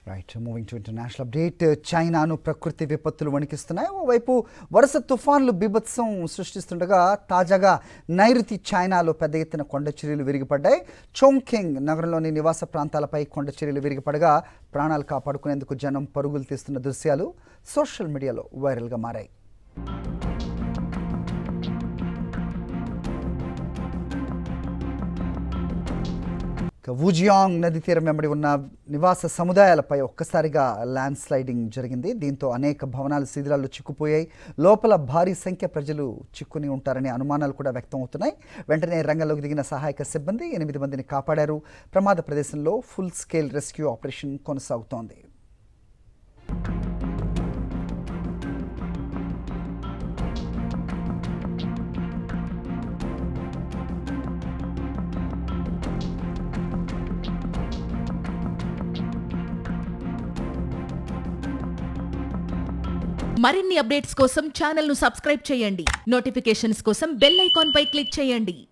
Right moving to international update. చైనాను ప్రకృతి విపత్తులు వణికిస్తున్నాయి. ఓవైపు వరుస తుఫాన్లు బీభత్సం సృష్టిస్తుండగా తాజాగా నైరుతి చైనాలో పెద్ద ఎత్తున కొండ చర్యలు విరిగిపడ్డాయి. చోంగ్కింగ్ నగరంలోని నివాస ప్రాంతాలపై కొండ చర్యలు విరిగిపడగా ప్రాణాలు కాపాడుకునేందుకు జనం పరుగులు తీస్తున్న దృశ్యాలు సోషల్ మీడియాలో వైరల్గా మారాయి. వూజియాంగ్ నది తీరం వెంబడి ఉన్న నివాస సముదాయాలపై ఒక్కసారిగా ల్యాండ్ స్లైడింగ్ జరిగింది. దీంతో అనేక భవనాలు శిథిలాల్లో చిక్కుపోయాయి. లోపల భారీ సంఖ్య ప్రజలు చిక్కుని ఉంటారనే అనుమానాలు కూడా వ్యక్తం అవుతున్నాయి. వెంటనే రంగంలోకి దిగిన సహాయక సిబ్బంది 8 మందిని కాపాడారు. ప్రమాద ప్రదేశంలో ఫుల్ స్కేల్ రెస్క్యూ ఆపరేషన్ కొనసాగుతోంది. మరిన్ని అప్డేట్స్ కోసం ఛానల్ ను సబ్స్క్రైబ్ చేయండి. నోటిఫికేషన్స్ కోసం బెల్ ఐకాన్ పై క్లిక్ చేయండి.